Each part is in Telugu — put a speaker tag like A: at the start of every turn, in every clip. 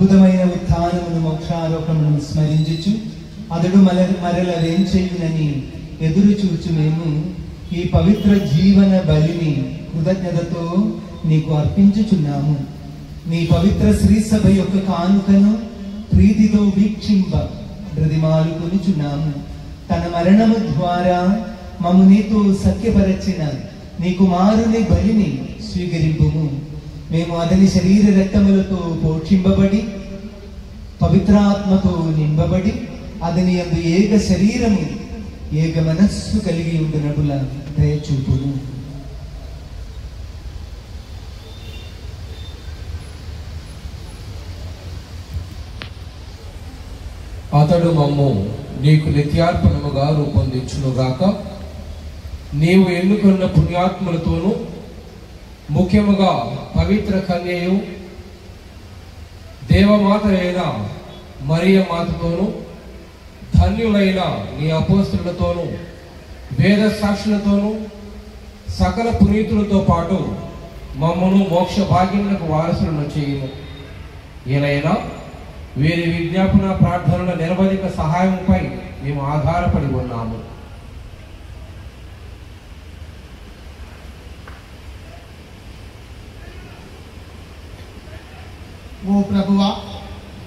A: అద్భుతమైన ఉత్థానమును మోక్షారోపణను స్మరించుచు అతడు మరల వేంచేయునని ఎదురు చూచు మేము ఈ పవిత్ర జీవన బలిని కృతజ్ఞతతో నీకు అర్పించుచున్నాము. నీ పవిత్ర శ్రీ సభ యొక్క కానుకను ప్రీతితో వీక్షింప బ్రతిమాలుకొనుచున్నాము. తన మరణము ద్వారా మమ్ము నీతో సఖ్యపరచిన నీ కుమారుని బలిని స్వీకరింపుము. మేము అతని శరీర రక్తములతో పోషింపబడి పవిత్రాత్మతో నింపబడి అతని యందు ఏక శరీరము ఏక మనస్సు కలిగి ఉండునట్ల దయచూపును.
B: అతడు మమ్ము నీకు నిత్యార్పణముగా రూపొందించునుగాక. నీవు ఎన్నుకున్న పుణ్యాత్ములతోనూ ముఖ్యముగా పవిత్ర కన్యయు దేవమాత అయిన మరియ మాతతోనూ ధన్యులైన నీ అపోస్తలులతోనూ వేద సాక్షులతోనూ సకల పునీతులతో పాటు మమ్మను మోక్ష భాగ్యములకు వారసులను చేయును. ఏలైనా వీరి విజ్ఞాపన ప్రార్థనల నిరవధిక సహాయంపై మేము ఆధారపడి ఉన్నాము.
C: ఓ ప్రభువా,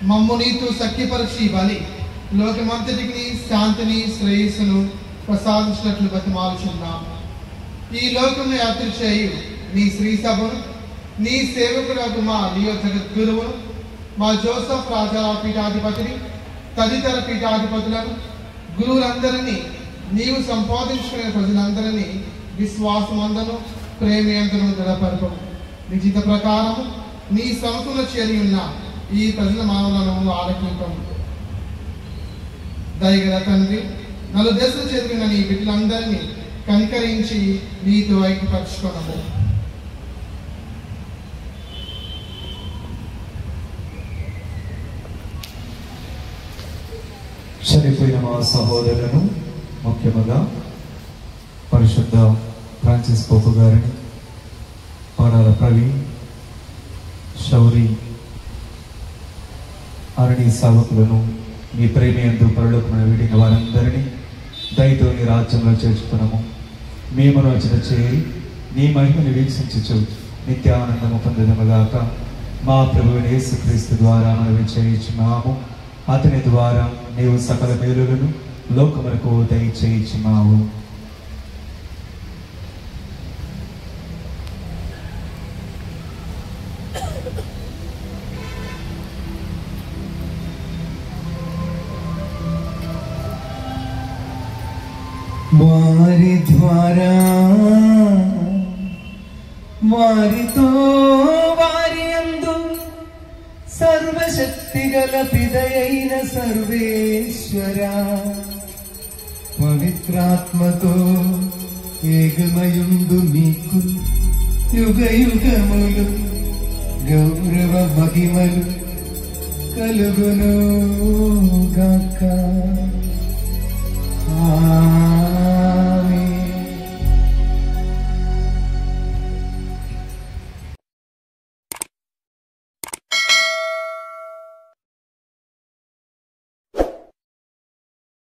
C: మమ్ము నీతో సఖ్యపరిచి బలి లోకమంతటికి శాంతిని శ్రేయస్సును ప్రసాదించినట్లు బతిమాలుచున్నాము. ఈ లోకం యాత్ర చేయు నీ శ్రీ సభను నీ సేవకులకు మా లియో జగద్గురువును మా జోసఫ్ రాజా పీఠాధిపతిని తదితర పీఠాధిపతులను గురువులందరినీ నీవు సంపాదించుకునే ప్రజలందరినీ విశ్వాసమందను ప్రేమయంతను దృఢపరపము. నిశ్చిత ప్రకారము నీ సంస్థలో చేరి ఉన్న ఈ ప్రజల మానవులను ఆలకింపము. దయగల తండ్రి, నలుదశలు చదివిన నీ బిడ్డలందరినీ కనికరించి నీతో ఐక్యపరచుకున్నాము.
D: చనిపోయిన మా సహోదరులను ముఖ్యముగా పరిశుద్ధ ఫ్రాన్సిస్ పోపు గారిని, పాడాల ప్రవీణ్, శౌరి, అరణి సేవకులను నీ ప్రేమయందు పరలోకమున విడిన వారందరినీ దయతో నీ రాజ్యంలో చేర్చుకున్నాము. మేము రచన చేరి నీ మహిమను వీక్షించు నిత్యానందము పొందదముగాక. మా ప్రభువైన యేసుక్రీస్తు ద్వారా మనవి చేయించున్నాము. అతని ద్వారా నీవు సకల మేలులను లోకములకు దయచేయించున్నావు.
A: వారి ద్వారా వారితో వారి యందు సర్వశక్తి గల పిదయైన సర్వేశ్వర పవిత్రాత్మతో ఏకమయుండు మీకు యుగ యుగములు గౌరవ మహిమలు కలుగును గాక.